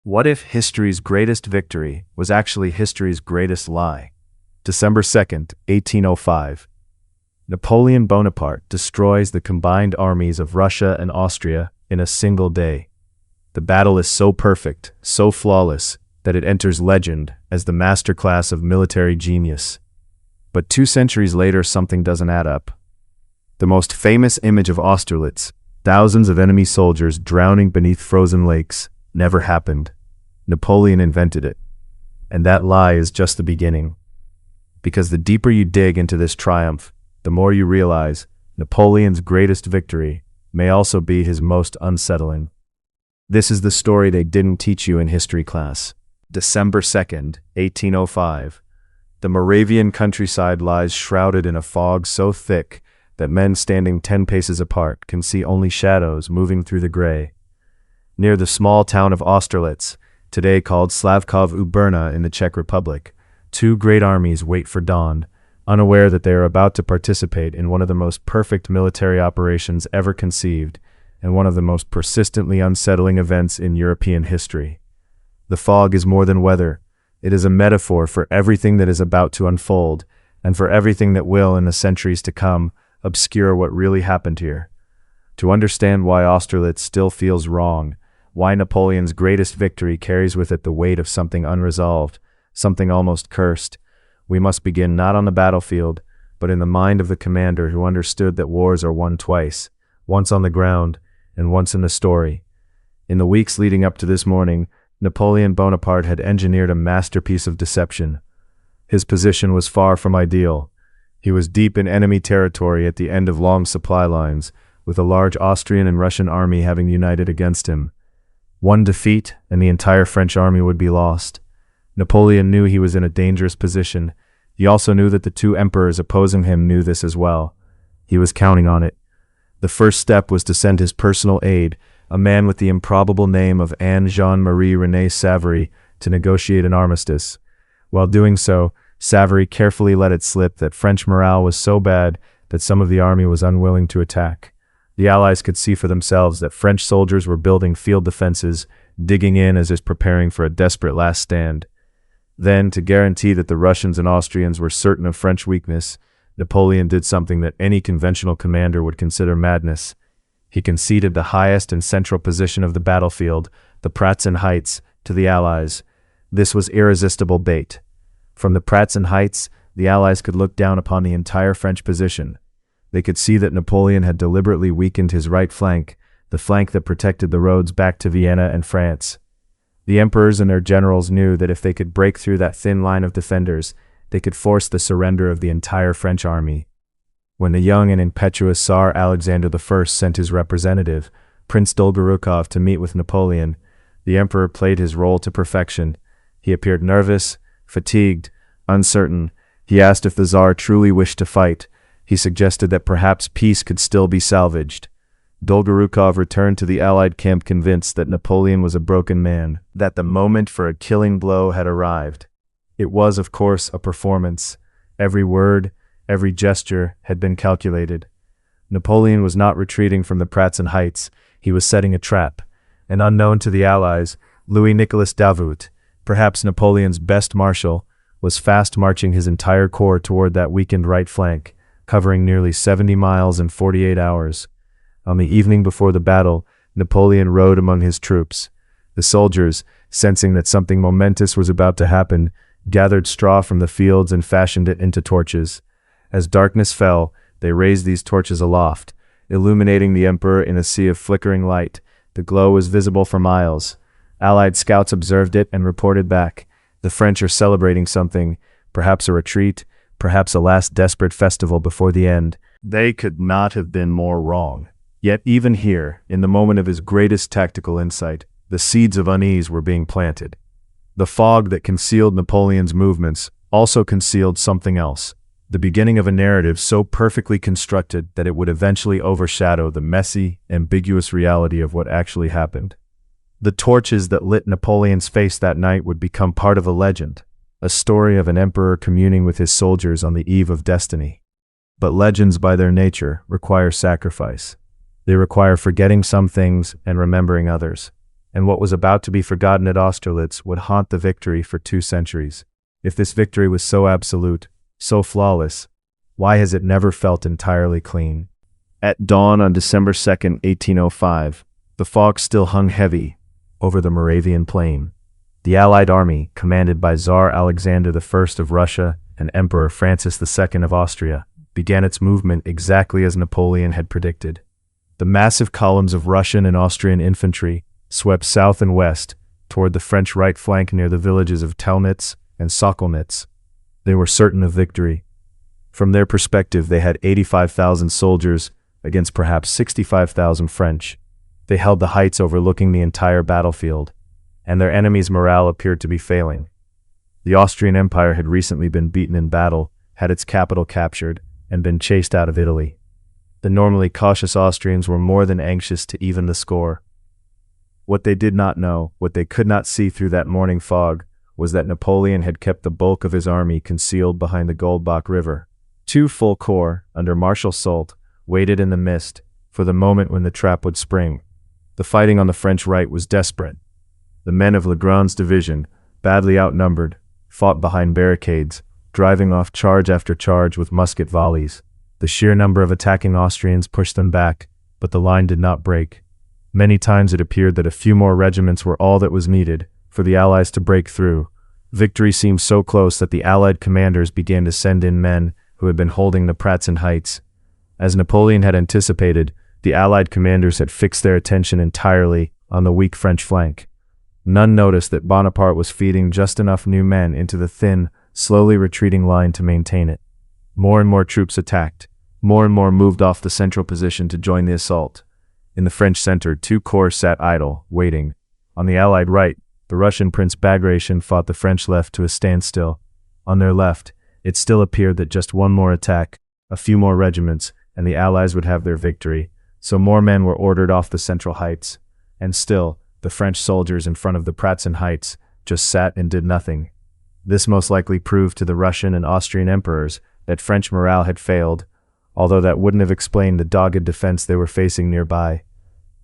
What if history's greatest victory was actually history's greatest lie? December 2nd, 1805. Napoleon Bonaparte destroys the combined armies of Russia and Austria in a single day. The battle is so perfect, so flawless, that it enters legend as the masterclass of military genius. But 2 centuries later, something doesn't add up. The most famous image of Austerlitz, thousands of enemy soldiers drowning beneath frozen lakes, never happened. Napoleon invented it. And that lie is just the beginning. Because the deeper you dig into this triumph, the more you realize Napoleon's greatest victory may also be his most unsettling. This is the story they didn't teach you in history class. December 2nd, 1805. The Moravian countryside lies shrouded in a fog so thick that men standing 10 paces apart can see only shadows moving through the gray. Near the small town of Austerlitz, today called Slavkov-u-Brna in the Czech Republic, 2 great armies wait for dawn, unaware that they are about to participate in one of the most perfect military operations ever conceived and one of the most persistently unsettling events in European history. The fog is more than weather. It is a metaphor for everything that is about to unfold and for everything that will, in the centuries to come, obscure what really happened here. To understand why Austerlitz still feels wrong, why Napoleon's greatest victory carries with it the weight of something unresolved, something almost cursed, we must begin not on the battlefield, but in the mind of the commander who understood that wars are won twice, once on the ground and once in the story. In the weeks leading up to this morning, Napoleon Bonaparte had engineered a masterpiece of deception. His position was far from ideal. He was deep in enemy territory at the end of long supply lines, with a large Austrian and Russian army having united against him. One defeat, and the entire French army would be lost. Napoleon knew he was in a dangerous position. He also knew that the 2 emperors opposing him knew this as well. He was counting on it. The first step was to send his personal aide, a man with the improbable name of Anne Jean-Marie René Savary, to negotiate an armistice. While doing so, Savary carefully let it slip that French morale was so bad that some of the army was unwilling to attack. The Allies could see for themselves that French soldiers were building field defenses, digging in as if preparing for a desperate last stand. Then, to guarantee that the Russians and Austrians were certain of French weakness, Napoleon did something that any conventional commander would consider madness. He conceded the highest and central position of the battlefield, the Pratzen Heights, to the Allies. This was irresistible bait. From the Pratzen Heights, the Allies could look down upon the entire French position. They could see that Napoleon had deliberately weakened his right flank, the flank that protected the roads back to Vienna and France. The emperors and their generals knew that if they could break through that thin line of defenders, they could force the surrender of the entire French army. When the young and impetuous Tsar Alexander I sent his representative, Prince Dolgorukov, to meet with Napoleon, the emperor played his role to perfection. He appeared nervous, fatigued, uncertain. He asked if the Tsar truly wished to fight. He suggested that perhaps peace could still be salvaged. Dolgorukov returned to the Allied camp convinced that Napoleon was a broken man, that the moment for a killing blow had arrived. It was, of course, a performance. Every word, every gesture had been calculated. Napoleon was not retreating from the Pratzen Heights. He was setting a trap. And unknown to the Allies, Louis-Nicolas Davout, perhaps Napoleon's best marshal, was fast marching his entire corps toward that weakened right flank, covering nearly 70 miles in 48 hours. On the evening before the battle, Napoleon rode among his troops. The soldiers, sensing that something momentous was about to happen, gathered straw from the fields and fashioned it into torches. As darkness fell, they raised these torches aloft, illuminating the emperor in a sea of flickering light. The glow was visible for miles. Allied scouts observed it and reported back. The French are celebrating something, perhaps a retreat, perhaps a last desperate festival before the end. They could not have been more wrong. Yet even here, in the moment of his greatest tactical insight, the seeds of unease were being planted. The fog that concealed Napoleon's movements also concealed something else, the beginning of a narrative so perfectly constructed that it would eventually overshadow the messy, ambiguous reality of what actually happened. The torches that lit Napoleon's face that night would become part of a legend, a story of an emperor communing with his soldiers on the eve of destiny. But legends by their nature require sacrifice. They require forgetting some things and remembering others. and what was about to be forgotten at Austerlitz would haunt the victory for 2 centuries. If this victory was so absolute, so flawless, why has it never felt entirely clean? At dawn on December 2nd, 1805, the fog still hung heavy over the Moravian plain. The Allied army, commanded by Tsar Alexander I of Russia and Emperor Francis II of Austria, began its movement exactly as Napoleon had predicted. The massive columns of Russian and Austrian infantry swept south and west toward the French right flank near the villages of Telnitz and Sokolnitz. They were certain of victory. From their perspective, they had 85,000 soldiers against perhaps 65,000 French. They held the heights overlooking the entire battlefield, and their enemies' morale appeared to be failing. The Austrian Empire had recently been beaten in battle, had its capital captured, and been chased out of Italy. The normally cautious Austrians were more than anxious to even the score. What they did not know, what they could not see through that morning fog, was that Napoleon had kept the bulk of his army concealed behind the Goldbach River. 2 full corps, under Marshal Soult, waited in the mist for the moment when the trap would spring. The fighting on the French right was desperate. The men of Legrand's division, badly outnumbered, fought behind barricades, driving off charge after charge with musket volleys. The sheer number of attacking Austrians pushed them back, but the line did not break. Many times it appeared that a few more regiments were all that was needed for the Allies to break through. Victory seemed so close that the Allied commanders began to send in men who had been holding the Pratzen Heights. As Napoleon had anticipated, the Allied commanders had fixed their attention entirely on the weak French flank. None noticed that Bonaparte was feeding just enough new men into the thin, slowly retreating line to maintain it. More and more troops attacked. More and more moved off the central position to join the assault. In the French center, 2 corps sat idle, waiting. On the Allied right, the Russian Prince Bagration fought the French left to a standstill. On their left, it still appeared that just one more attack, a few more regiments, and the Allies would have their victory, so more men were ordered off the central heights. And still, the French soldiers in front of the Pratzen Heights just sat and did nothing. This most likely proved to the Russian and Austrian emperors that French morale had failed, although that wouldn't have explained the dogged defense they were facing nearby.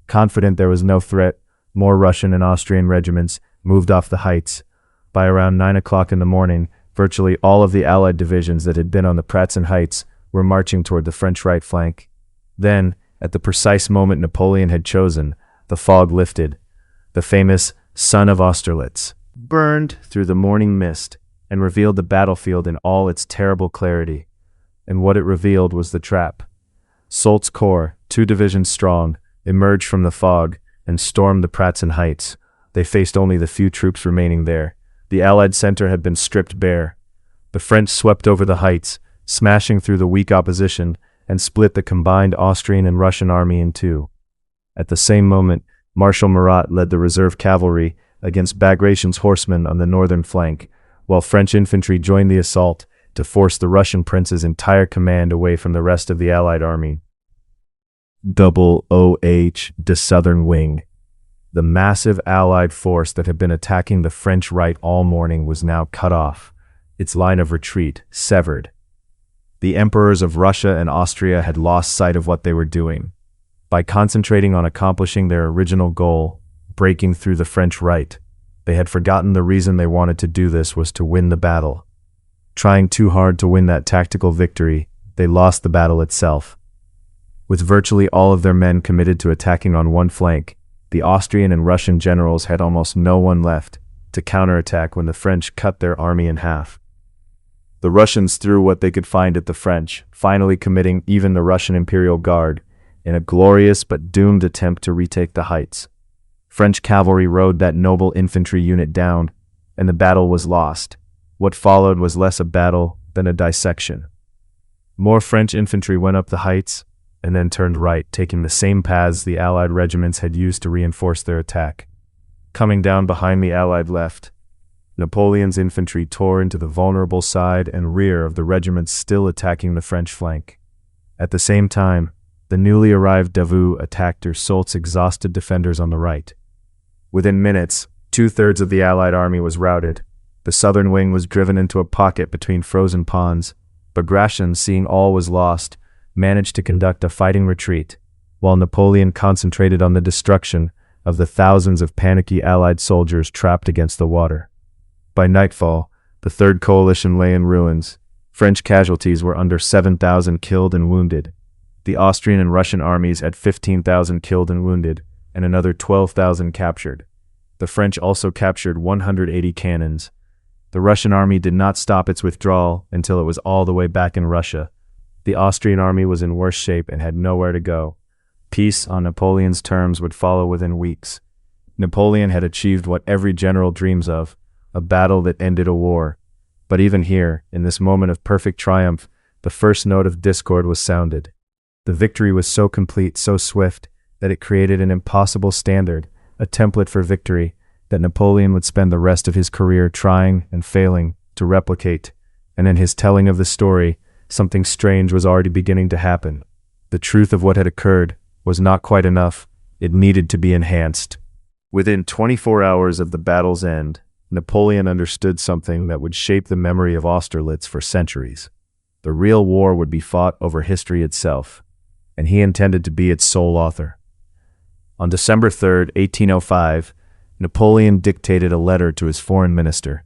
Confident there was no threat, more Russian and Austrian regiments moved off the heights. By around 9 o'clock in the morning, virtually all of the Allied divisions that had been on the Pratzen Heights were marching toward the French right flank. Then, at the precise moment Napoleon had chosen, the fog lifted. The famous sun of Austerlitz burned through the morning mist and revealed the battlefield in all its terrible clarity. And what it revealed was the trap. Soult's corps, 2 divisions strong, emerged from the fog and stormed the Pratzen Heights. They faced only the few troops remaining there. The Allied center had been stripped bare. The French swept over the heights, smashing through the weak opposition, and split the combined Austrian and Russian army in 2. At the same moment, Marshal Murat led the reserve cavalry against Bagration's horsemen on the northern flank, while French infantry joined the assault to force the Russian prince's entire command away from the rest of the Allied army. The Southern Wing. The massive Allied force that had been attacking the French right all morning was now cut off, its line of retreat severed. The emperors of Russia and Austria had lost sight of what they were doing. By concentrating on accomplishing their original goal, breaking through the French right, they had forgotten the reason they wanted to do this was to win the battle. Trying too hard to win that tactical victory, they lost the battle itself. With virtually all of their men committed to attacking on one flank, the Austrian and Russian generals had almost no one left to counterattack when the French cut their army in half. The Russians threw what they could find at the French, finally committing even the Russian Imperial Guard in a glorious but doomed attempt to retake the heights. French cavalry rode that noble infantry unit down, and the battle was lost. What followed was less a battle than a dissection. More French infantry went up the heights, and then turned right, taking the same paths the Allied regiments had used to reinforce their attack. Coming down behind the Allied left, Napoleon's infantry tore into the vulnerable side and rear of the regiments still attacking the French flank. At the same time, the newly arrived Davout attacked Soult's exhausted defenders on the right. Within minutes, 2/3 of the Allied army was routed. The southern wing was driven into a pocket between frozen ponds. Bagration, seeing all was lost, managed to conduct a fighting retreat, while Napoleon concentrated on the destruction of the thousands of panicky Allied soldiers trapped against the water. By nightfall, the Third Coalition lay in ruins. French casualties were under 7,000 killed and wounded. The Austrian and Russian armies had 15,000 killed and wounded, and another 12,000 captured. The French also captured 180 cannons. The Russian army did not stop its withdrawal until it was all the way back in Russia. The Austrian army was in worse shape and had nowhere to go. Peace on Napoleon's terms would follow within weeks. Napoleon had achieved what every general dreams of, a battle that ended a war. But even here, in this moment of perfect triumph, the first note of discord was sounded. The victory was so complete, so swift, that it created an impossible standard, a template for victory, that Napoleon would spend the rest of his career trying and failing to replicate. And in his telling of the story, something strange was already beginning to happen. The truth of what had occurred was not quite enough. It needed to be enhanced. Within 24 hours of the battle's end, Napoleon understood something that would shape the memory of Austerlitz for centuries. The real war would be fought over history itself, and he intended to be its sole author. On December 3, 1805, Napoleon dictated a letter to his foreign minister,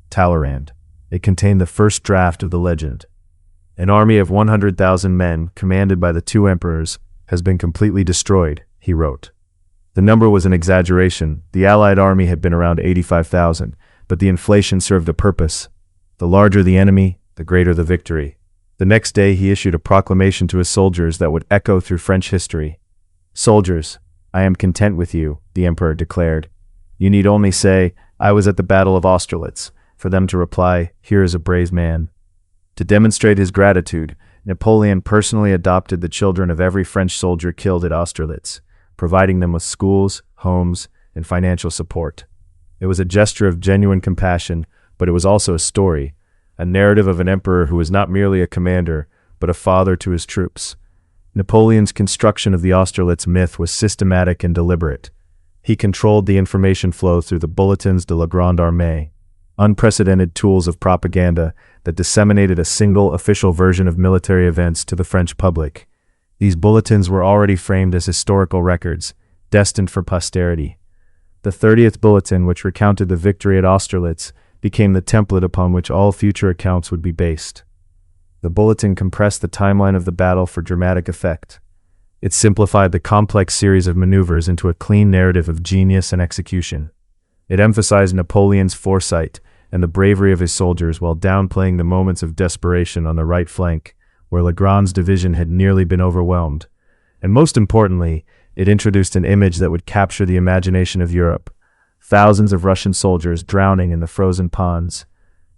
Talleyrand. It contained the first draft of the legend. An army of 100,000 men, commanded by the two emperors, has been completely destroyed, he wrote. The number was an exaggeration. The Allied army had been around 85,000, but the inflation served a purpose. The larger the enemy, the greater the victory. The next day he issued a proclamation to his soldiers that would echo through French history. "Soldiers, I am content with you," the emperor declared. "You need only say, 'I was at the Battle of Austerlitz,' for them to reply, 'Here is a brave man.'" To demonstrate his gratitude, Napoleon personally adopted the children of every French soldier killed at Austerlitz, providing them with schools, homes, and financial support. It was a gesture of genuine compassion, but it was also a story, a narrative of an emperor who was not merely a commander, but a father to his troops. Napoleon's construction of the Austerlitz myth was systematic and deliberate. He controlled the information flow through the bulletins de la Grande Armée, unprecedented tools of propaganda that disseminated a single official version of military events to the French public. These bulletins were already framed as historical records, destined for posterity. The 30th bulletin, which recounted the victory at Austerlitz, became the template upon which all future accounts would be based. The bulletin compressed the timeline of the battle for dramatic effect. It simplified the complex series of maneuvers into a clean narrative of genius and execution. It emphasized Napoleon's foresight and the bravery of his soldiers while downplaying the moments of desperation on the right flank, where Legrande's division had nearly been overwhelmed. And most importantly, it introduced an image that would capture the imagination of Europe. Thousands of Russian soldiers drowning in the frozen ponds.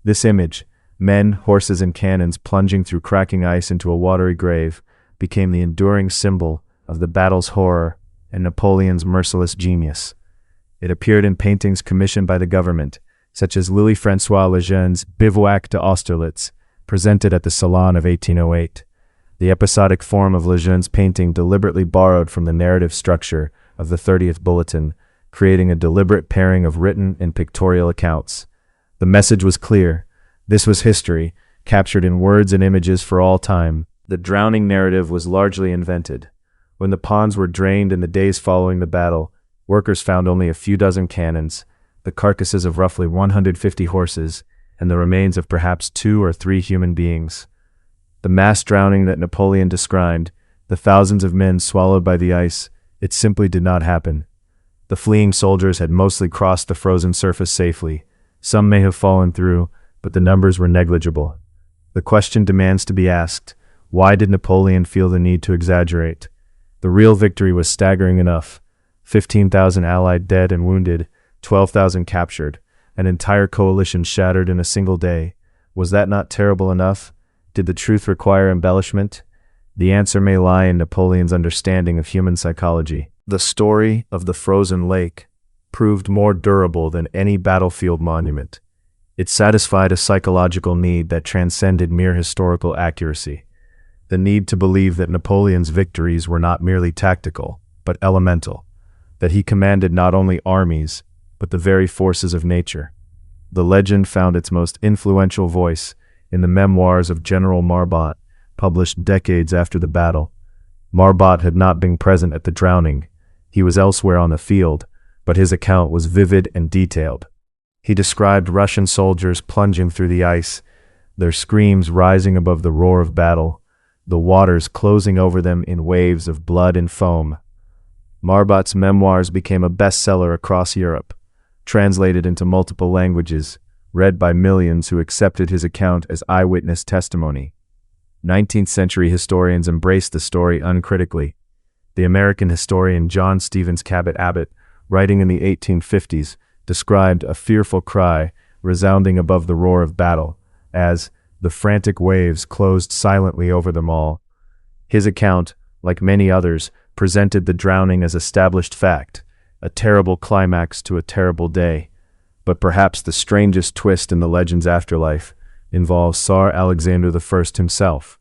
This image, men, horses, and cannons plunging through cracking ice into a watery grave, became the enduring symbol of the battle's horror and Napoleon's merciless genius. It appeared in paintings commissioned by the government, such as Louis-François Legendre Bivouac de Austerlitz, presented at the Salon of 1808. The episodic form of Legendre's painting deliberately borrowed from the narrative structure of the 30th Bulletin, creating a deliberate pairing of written and pictorial accounts. The message was clear. This was history, captured in words and images for all time. The drowning narrative was largely invented. When the ponds were drained in the days following the battle, workers found only a few dozen cannons, the carcasses of roughly 150 horses, and the remains of perhaps 2 or 3 human beings. The mass drowning that Napoleon described, the thousands of men swallowed by the ice, it simply did not happen. The fleeing soldiers had mostly crossed the frozen surface safely. Some may have fallen through, but the numbers were negligible. The question demands to be asked, why did Napoleon feel the need to exaggerate? The real victory was staggering enough. 15,000 Allied dead and wounded, 12,000 captured, an entire coalition shattered in a single day. Was that not terrible enough? Did the truth require embellishment? The answer may lie in Napoleon's understanding of human psychology. The story of the frozen lake proved more durable than any battlefield monument. It satisfied a psychological need that transcended mere historical accuracy. The need to believe that Napoleon's victories were not merely tactical, but elemental. That he commanded not only armies, but the very forces of nature. The legend found its most influential voice in the memoirs of General Marbot, published decades after the battle. Marbot had not been present at the drowning, He was elsewhere on the field, but his account was vivid and detailed. He described Russian soldiers plunging through the ice, their screams rising above the roar of battle, the waters closing over them in waves of blood and foam. Marbotz's memoirs became a bestseller across Europe, translated into multiple languages, read by millions who accepted his account as eyewitness testimony. 19th-century historians embraced the story uncritically. The American historian John Stevens Cabot Abbott, writing in the 1850s, described a fearful cry resounding above the roar of battle, as the frantic waves closed silently over them all. His account, like many others, presented the drowning as established fact, a terrible climax to a terrible day. But perhaps the strangest twist in the legend's afterlife involves Tsar Alexander I himself.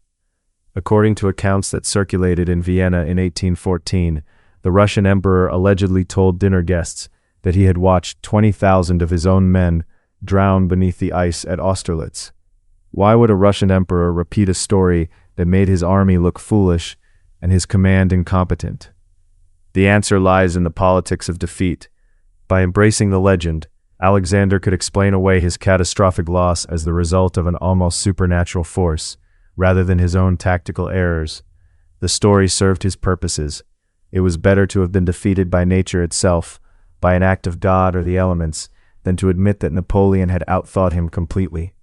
According to accounts that circulated in Vienna in 1814, the Russian emperor allegedly told dinner guests that he had watched 20,000 of his own men drown beneath the ice at Austerlitz. Why would a Russian emperor repeat a story that made his army look foolish and his command incompetent? The answer lies in the politics of defeat. By embracing the legend, Alexander could explain away his catastrophic loss as the result of an almost supernatural force, rather than his own tactical errors. The story served his purposes. It was better to have been defeated by nature itself, by an act of God or the elements, than to admit that Napoleon had outthought him completely.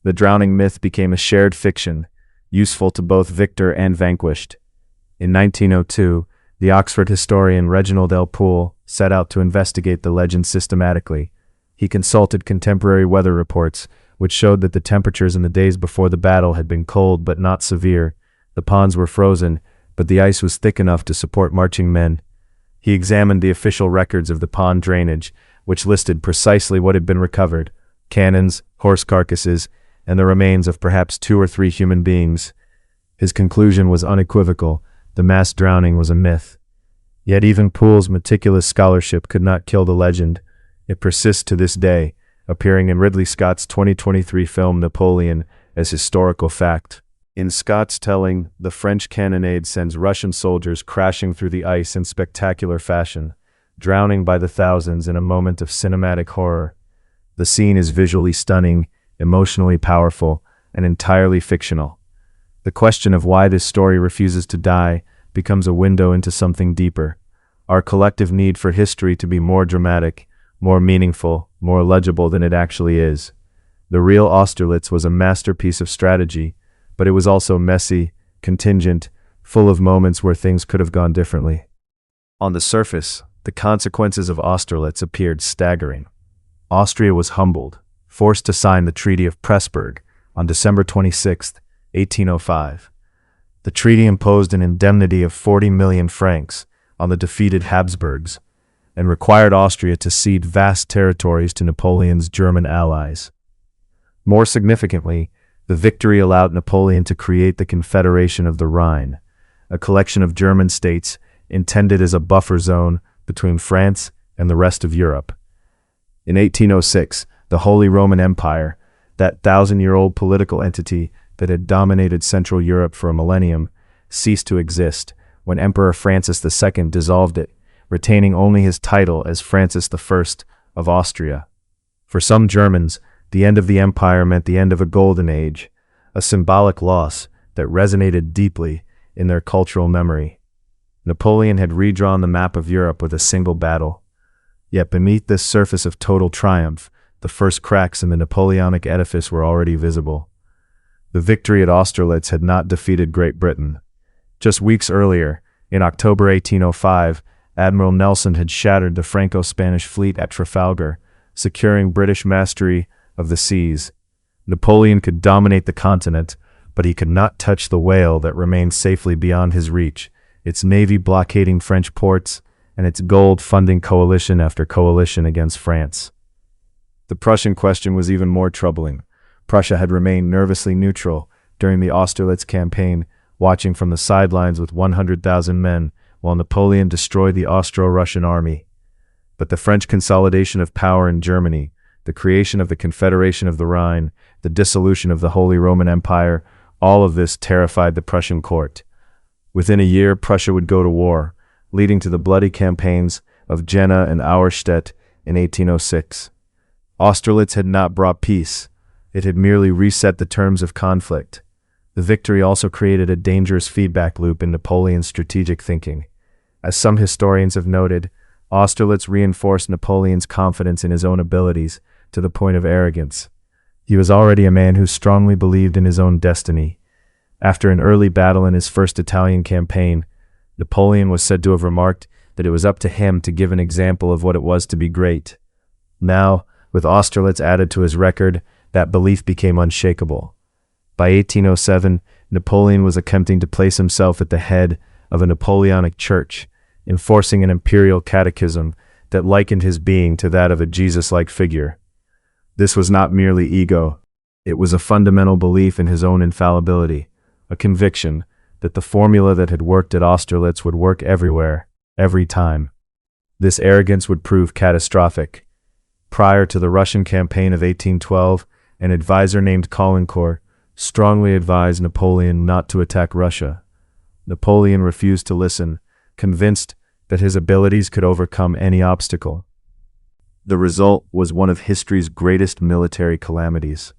The drowning myth became a shared fiction, useful to both victor and vanquished. In 1902, the Oxford historian Reginald L. Poole set out to investigate the legend systematically. He consulted contemporary weather reports, which showed that the temperatures in the days before the battle had been cold but not severe. The ponds were frozen, but the ice was thick enough to support marching men. He examined the official records of the pond drainage, which listed precisely what had been recovered: cannons, horse carcasses, and the remains of perhaps 2 or 3 human beings. His conclusion was unequivocal: the mass drowning was a myth. Yet even Poole's meticulous scholarship could not kill the legend. It persists to this day, appearing in Ridley Scott's 2023 film Napoleon as historical fact. In Scott's telling, the French cannonade sends Russian soldiers crashing through the ice in spectacular fashion, drowning by the thousands in a moment of cinematic horror. The scene is visually stunning, emotionally powerful, and entirely fictional. The question of why this story refuses to die becomes a window into something deeper: our collective need for history to be more dramatic, more meaningful, more legible than it actually is. The real Austerlitz was a masterpiece of strategy, but it was also messy, contingent, full of moments where things could have gone differently. On the surface, the consequences of Austerlitz appeared staggering. Austria was humbled, forced to sign the Treaty of Pressburg on December 26, 1805. The treaty imposed an indemnity of 40 million francs on the defeated Habsburgs and required Austria to cede vast territories to Napoleon's German allies. More significantly, the victory allowed Napoleon to create the Confederation of the Rhine, a collection of German states intended as a buffer zone between France and the rest of Europe. In 1806, the Holy Roman Empire, that 1,000-year-old political entity that had dominated Central Europe for a millennium, ceased to exist when Emperor Francis II dissolved it, retaining only his title as Francis I of Austria. For some Germans, the end of the empire meant the end of a golden age, a symbolic loss that resonated deeply in their cultural memory. Napoleon had redrawn the map of Europe with a single battle. Yet beneath this surface of total triumph, the first cracks in the Napoleonic edifice were already visible. The victory at Austerlitz had not defeated Great Britain. Just weeks earlier, in October 1805, Admiral Nelson had shattered the Franco-Spanish fleet at Trafalgar, securing British mastery of the seas. Napoleon could dominate the continent, but he could not touch the whale that remained safely beyond his reach, its navy blockading French ports, and its gold funding coalition after coalition against France. The Prussian question was even more troubling. Prussia had remained nervously neutral during the Austerlitz campaign, watching from the sidelines with 100,000 men, while Napoleon destroyed the Austro-Russian army. But the French consolidation of power in Germany, the creation of the Confederation of the Rhine, the dissolution of the Holy Roman Empire, all of this terrified the Prussian court. Within a year, Prussia would go to war, leading to the bloody campaigns of Jena and Auerstedt in 1806. Austerlitz had not brought peace. It had merely reset the terms of conflict. The victory also created a dangerous feedback loop in Napoleon's strategic thinking. As some historians have noted, Austerlitz reinforced Napoleon's confidence in his own abilities to the point of arrogance. He was already a man who strongly believed in his own destiny. After an early battle in his first Italian campaign, Napoleon was said to have remarked that it was up to him to give an example of what it was to be great. Now, with Austerlitz added to his record, that belief became unshakable. By 1807, Napoleon was attempting to place himself at the head of a Napoleonic church, enforcing an imperial catechism that likened his being to that of a Jesus-like figure. This was not merely ego. It was a fundamental belief in his own infallibility, a conviction that the formula that had worked at Austerlitz would work everywhere, every time. This arrogance would prove catastrophic. Prior to the Russian campaign of 1812, an advisor named Caulaincourt strongly advised Napoleon not to attack Russia. Napoleon refused to listen, convinced that his abilities could overcome any obstacle. The result was one of history's greatest military calamities.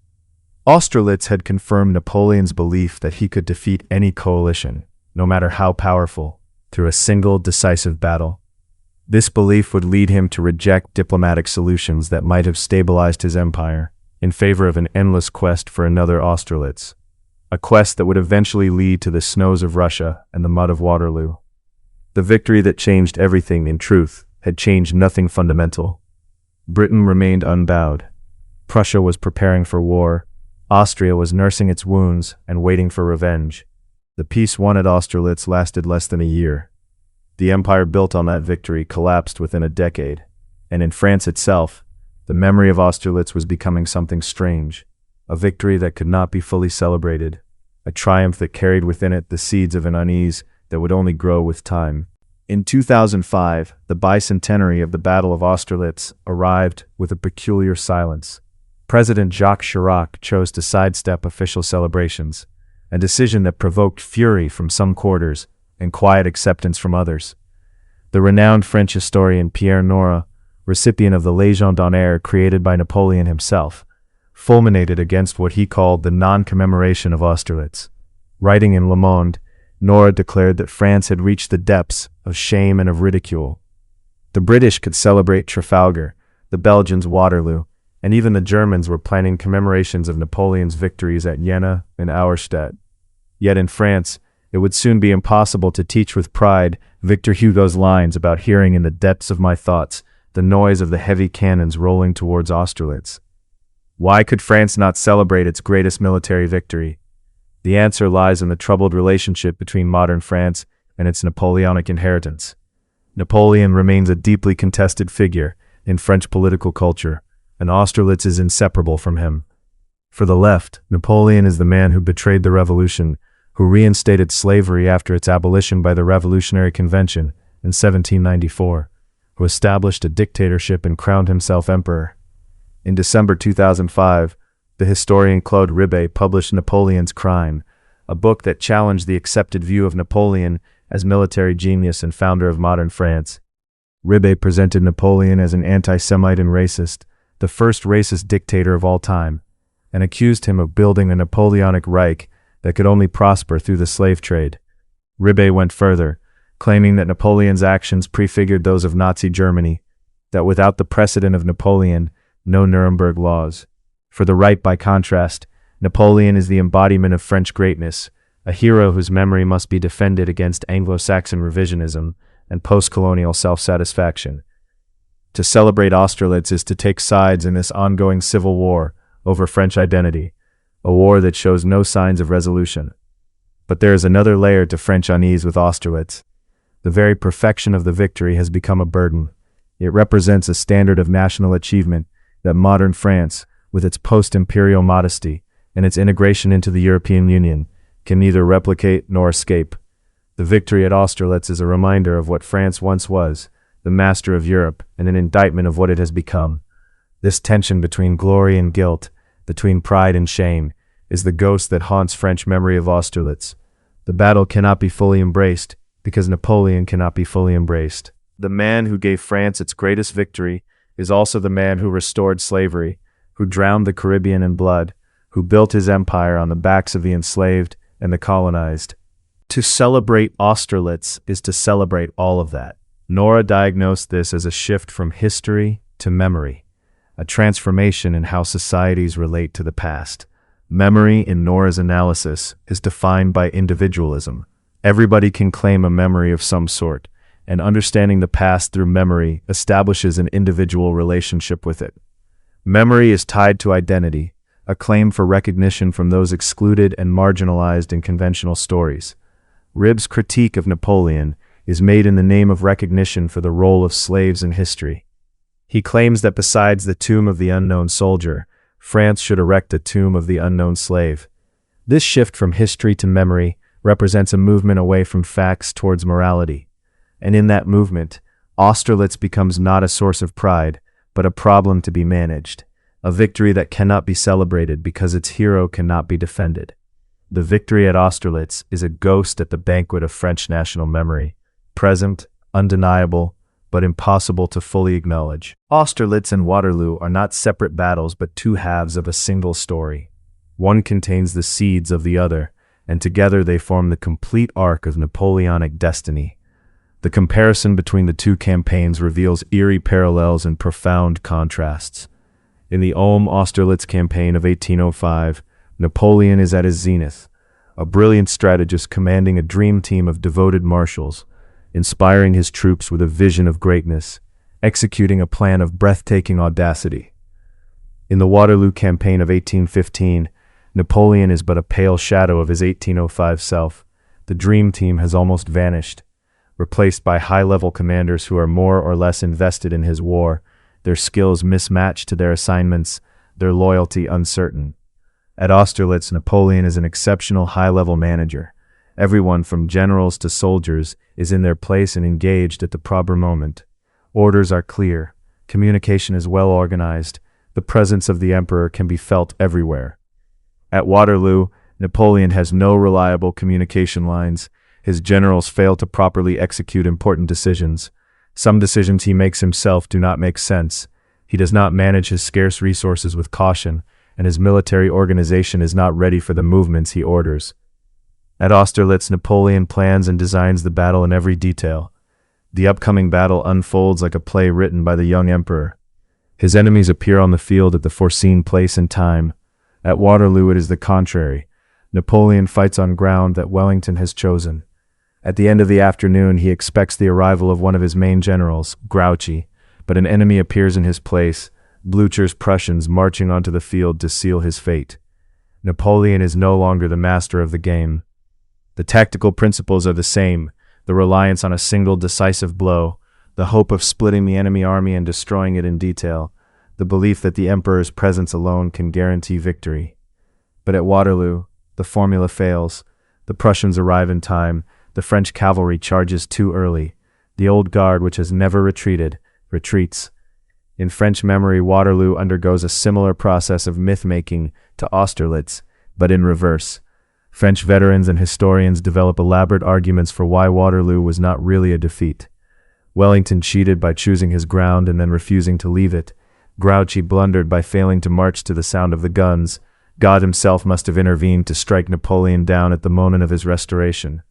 Austerlitz had confirmed Napoleon's belief that he could defeat any coalition, no matter how powerful, through a single decisive battle. This belief would lead him to reject diplomatic solutions that might have stabilized his empire in favor of an endless quest for another Austerlitz, a quest that would eventually lead to the snows of Russia and the mud of Waterloo. The victory that changed everything, in truth, had changed nothing fundamental. Britain remained unbowed. Prussia was preparing for war. Austria was nursing its wounds and waiting for revenge. The peace won at Austerlitz lasted less than a year. The empire built on that victory collapsed within a decade, and in France itself, the memory of Austerlitz was becoming something strange, a victory that could not be fully celebrated, a triumph that carried within it the seeds of an unease that would only grow with time. In 2005, the bicentenary of the Battle of Austerlitz arrived with a peculiar silence. President Jacques Chirac chose to sidestep official celebrations, a decision that provoked fury from some quarters and quiet acceptance from others. The renowned French historian Pierre Nora, recipient of the Légion d'honneur created by Napoleon himself, fulminated against what he called the non-commemoration of Austerlitz. Writing in Le Monde, Nora declared that France had reached the depths of shame and of ridicule. The British could celebrate Trafalgar, the Belgians Waterloo, and even the Germans were planning commemorations of Napoleon's victories at Jena and Auerstedt. Yet in France, it would soon be impossible to teach with pride Victor Hugo's lines about hearing in the depths of my thoughts the noise of the heavy cannons rolling towards Austerlitz. Why could France not celebrate its greatest military victory? The answer lies in the troubled relationship between modern France and its Napoleonic inheritance. Napoleon remains a deeply contested figure in French political culture, and Austerlitz is inseparable from him. For the left, Napoleon is the man who betrayed the revolution, who reinstated slavery after its abolition by the Revolutionary Convention in 1794, who established a dictatorship and crowned himself emperor. In December 2005, the historian Claude Ribet published Napoleon's Crime, a book that challenged the accepted view of Napoleon as military genius and founder of modern France. Ribet presented Napoleon as an anti-Semite and racist, the first racist dictator of all time, and accused him of building a Napoleonic Reich that could only prosper through the slave trade. Ribet went further, claiming that Napoleon's actions prefigured those of Nazi Germany, that without the precedent of Napoleon, no Nuremberg laws. For the right, by contrast, Napoleon is the embodiment of French greatness, a hero whose memory must be defended against Anglo-Saxon revisionism and post-colonial self-satisfaction. To celebrate Austerlitz is to take sides in this ongoing civil war over French identity, a war that shows no signs of resolution. But there is another layer to French unease with Austerlitz. The very perfection of the victory has become a burden. It represents a standard of national achievement that modern France, with its post-imperial modesty and its integration into the European Union, can neither replicate nor escape. The victory at Austerlitz is a reminder of what France once was, the master of Europe, and an indictment of what it has become. This tension between glory and guilt, between pride and shame, is the ghost that haunts French memory of Austerlitz. The battle cannot be fully embraced because Napoleon cannot be fully embraced. The man who gave France its greatest victory is also the man who restored slavery, who drowned the Caribbean in blood, who built his empire on the backs of the enslaved and the colonized. To celebrate Austerlitz is to celebrate all of that. Nora diagnosed this as a shift from history to memory, a transformation in how societies relate to the past. Memory, in Nora's analysis, is defined by individualism. Everybody can claim a memory of some sort, and understanding the past through memory establishes an individual relationship with it. Memory is tied to identity, a claim for recognition from those excluded and marginalized in conventional stories. Rib's critique of Napoleon is made in the name of recognition for the role of slaves in history. He claims that besides the tomb of the unknown soldier, France should erect a tomb of the unknown slave. This shift from history to memory represents a movement away from facts towards morality. And in that movement, Austerlitz becomes not a source of pride, but a problem to be managed, a victory that cannot be celebrated because its hero cannot be defended. The victory at Austerlitz is a ghost at the banquet of French national memory, present, undeniable, but impossible to fully acknowledge. Austerlitz and Waterloo are not separate battles but two halves of a single story. One contains the seeds of the other, and together they form the complete arc of Napoleonic destiny. The comparison between the two campaigns reveals eerie parallels and profound contrasts. In the Austerlitz campaign of 1805, Napoleon is at his zenith, a brilliant strategist commanding a dream team of devoted marshals, inspiring his troops with a vision of greatness, executing a plan of breathtaking audacity. In the Waterloo campaign of 1815, Napoleon is but a pale shadow of his 1805 self. The dream team has almost vanished, replaced by high-level commanders who are more or less invested in his war, their skills mismatched to their assignments, their loyalty uncertain. At Austerlitz, Napoleon is an exceptional high-level manager. Everyone from generals to soldiers is in their place and engaged at the proper moment. Orders are clear. Communication is well organized. The presence of the emperor can be felt everywhere. At Waterloo, Napoleon has no reliable communication lines. His generals fail to properly execute important decisions. Some decisions he makes himself do not make sense. He does not manage his scarce resources with caution, and his military organization is not ready for the movements he orders. At Austerlitz, Napoleon plans and designs the battle in every detail. The upcoming battle unfolds like a play written by the young emperor. His enemies appear on the field at the foreseen place and time. At Waterloo, it is the contrary. Napoleon fights on ground that Wellington has chosen. At the end of the afternoon, he expects the arrival of one of his main generals, Grouchy, but an enemy appears in his place, Blücher's Prussians marching onto the field to seal his fate. Napoleon is no longer the master of the game. The tactical principles are the same, the reliance on a single decisive blow, the hope of splitting the enemy army and destroying it in detail, the belief that the emperor's presence alone can guarantee victory. But at Waterloo, the formula fails. The Prussians arrive in time. The French cavalry charges too early. The old guard, which has never retreated, retreats. In French memory, Waterloo undergoes a similar process of myth-making to Austerlitz, but in reverse. French veterans and historians develop elaborate arguments for why Waterloo was not really a defeat. Wellington cheated by choosing his ground and then refusing to leave it. Grouchy blundered by failing to march to the sound of the guns. God himself must have intervened to strike Napoleon down at the moment of his restoration.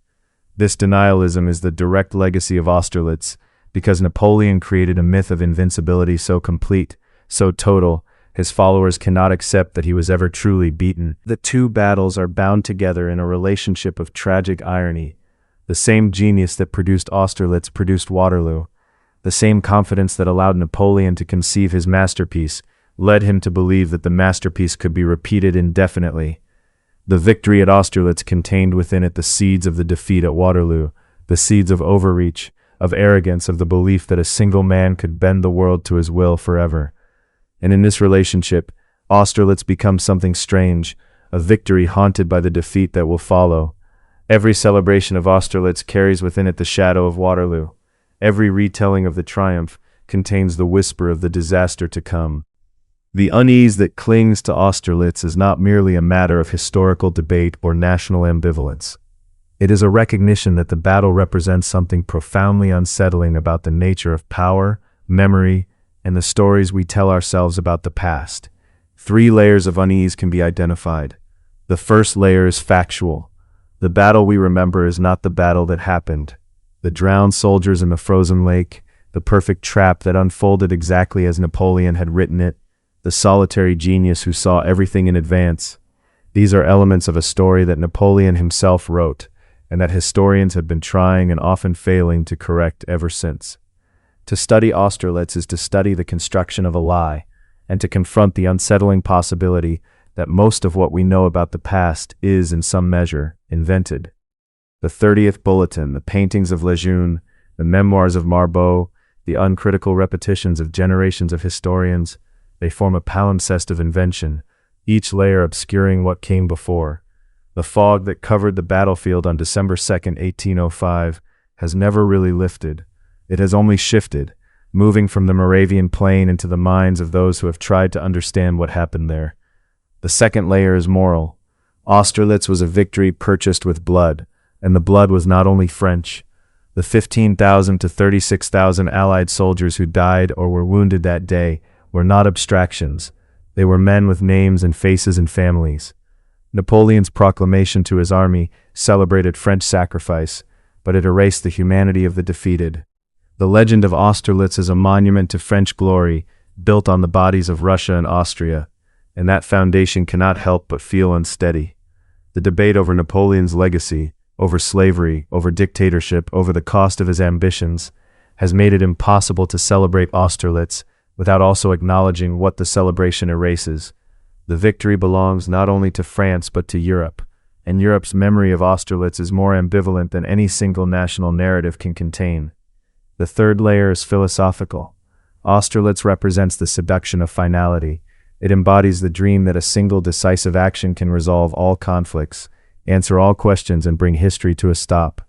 This denialism is the direct legacy of Austerlitz, because Napoleon created a myth of invincibility so complete, so total, his followers cannot accept that he was ever truly beaten. The two battles are bound together in a relationship of tragic irony. The same genius that produced Austerlitz produced Waterloo. The same confidence that allowed Napoleon to conceive his masterpiece led him to believe that the masterpiece could be repeated indefinitely. The victory at Austerlitz contained within it the seeds of the defeat at Waterloo, the seeds of overreach, of arrogance, of the belief that a single man could bend the world to his will forever. And in this relationship, Austerlitz becomes something strange, a victory haunted by the defeat that will follow. Every celebration of Austerlitz carries within it the shadow of Waterloo. Every retelling of the triumph contains the whisper of the disaster to come. The unease that clings to Austerlitz is not merely a matter of historical debate or national ambivalence. It is a recognition that the battle represents something profoundly unsettling about the nature of power, memory, and the stories we tell ourselves about the past. 3 layers of unease can be identified. The first layer is factual. The battle we remember is not the battle that happened. The drowned soldiers in the frozen lake, the perfect trap that unfolded exactly as Napoleon had written it, the solitary genius who saw everything in advance. These are elements of a story that Napoleon himself wrote, and that historians have been trying and often failing to correct ever since. To study Austerlitz is to study the construction of a lie, and to confront the unsettling possibility that most of what we know about the past is, in some measure, invented. The 30th Bulletin, the paintings of Lejeune, the memoirs of Marbot, the uncritical repetitions of generations of historians, they form a palimpsest of invention, each layer obscuring what came before. The fog that covered the battlefield on December 2, 1805, has never really lifted. It has only shifted, moving from the Moravian plain into the minds of those who have tried to understand what happened there. The second layer is moral. Austerlitz was a victory purchased with blood, and the blood was not only French. The 15,000 to 36,000 Allied soldiers who died or were wounded that day were not abstractions. They were men with names and faces and families. Napoleon's proclamation to his army celebrated French sacrifice, but it erased the humanity of the defeated. The legend of Austerlitz is a monument to French glory, built on the bodies of Russia and Austria, and that foundation cannot help but feel unsteady. The debate over Napoleon's legacy, over slavery, over dictatorship, over the cost of his ambitions, has made it impossible to celebrate Austerlitz without also acknowledging what the celebration erases. The victory belongs not only to France but to Europe, and Europe's memory of Austerlitz is more ambivalent than any single national narrative can contain. The third layer is philosophical. Austerlitz represents the seduction of finality. It embodies the dream that a single decisive action can resolve all conflicts, answer all questions, and bring history to a stop.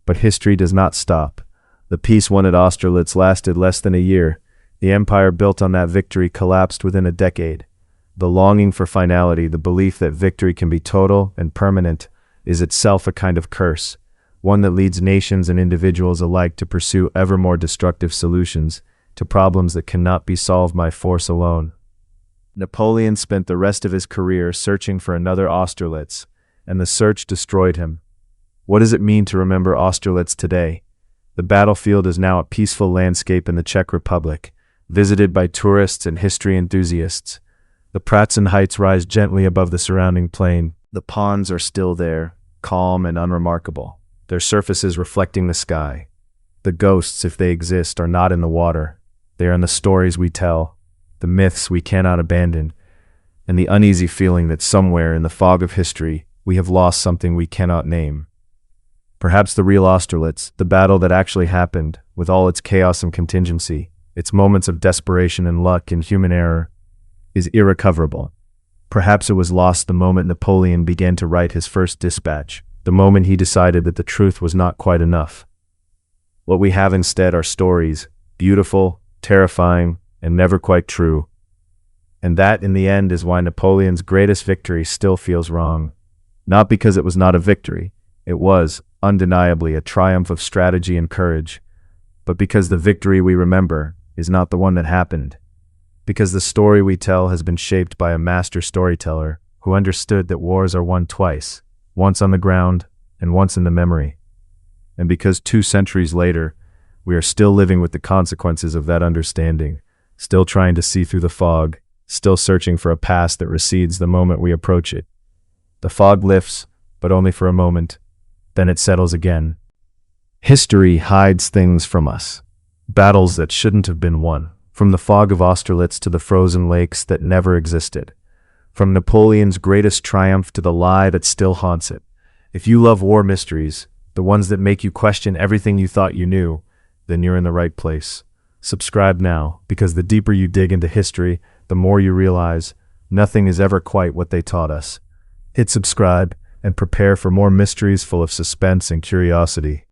But history does not stop. The peace won at Austerlitz lasted less than a year. The empire built on that victory collapsed within a decade. The longing for finality, the belief that victory can be total and permanent, is itself a kind of curse, one that leads nations and individuals alike to pursue ever more destructive solutions to problems that cannot be solved by force alone. Napoleon spent the rest of his career searching for another Austerlitz, and the search destroyed him. What does it mean to remember Austerlitz today? The battlefield is now a peaceful landscape in the Czech Republic, visited by tourists and history enthusiasts. The Pratzen Heights rise gently above the surrounding plain. The ponds are still there, calm and unremarkable, their surfaces reflecting the sky. The ghosts, if they exist, are not in the water. They are in the stories we tell, the myths we cannot abandon, and the uneasy feeling that somewhere in the fog of history we have lost something we cannot name. Perhaps the real Austerlitz, the battle that actually happened, with all its chaos and contingency, its moments of desperation and luck and human error, is irrecoverable. Perhaps it was lost the moment Napoleon began to write his first dispatch, the moment he decided that the truth was not quite enough. What we have instead are stories, beautiful, terrifying, and never quite true. And that, in the end, is why Napoleon's greatest victory still feels wrong. Not because it was not a victory, it was, undeniably, a triumph of strategy and courage, but because the victory we remember is not the one that happened. Because the story we tell has been shaped by a master storyteller who understood that wars are won twice, once on the ground and once in the memory. And because 2 centuries later, we are still living with the consequences of that understanding, still trying to see through the fog, still searching for a past that recedes the moment we approach it. The fog lifts, but only for a moment, then it settles again. History hides things from us, battles that shouldn't have been won. From the fog of Austerlitz to the frozen lakes that never existed. From Napoleon's greatest triumph to the lie that still haunts it. If you love war mysteries, the ones that make you question everything you thought you knew, then you're in the right place. Subscribe now, because the deeper you dig into history, the more you realize nothing is ever quite what they taught us. Hit subscribe and prepare for more mysteries full of suspense and curiosity.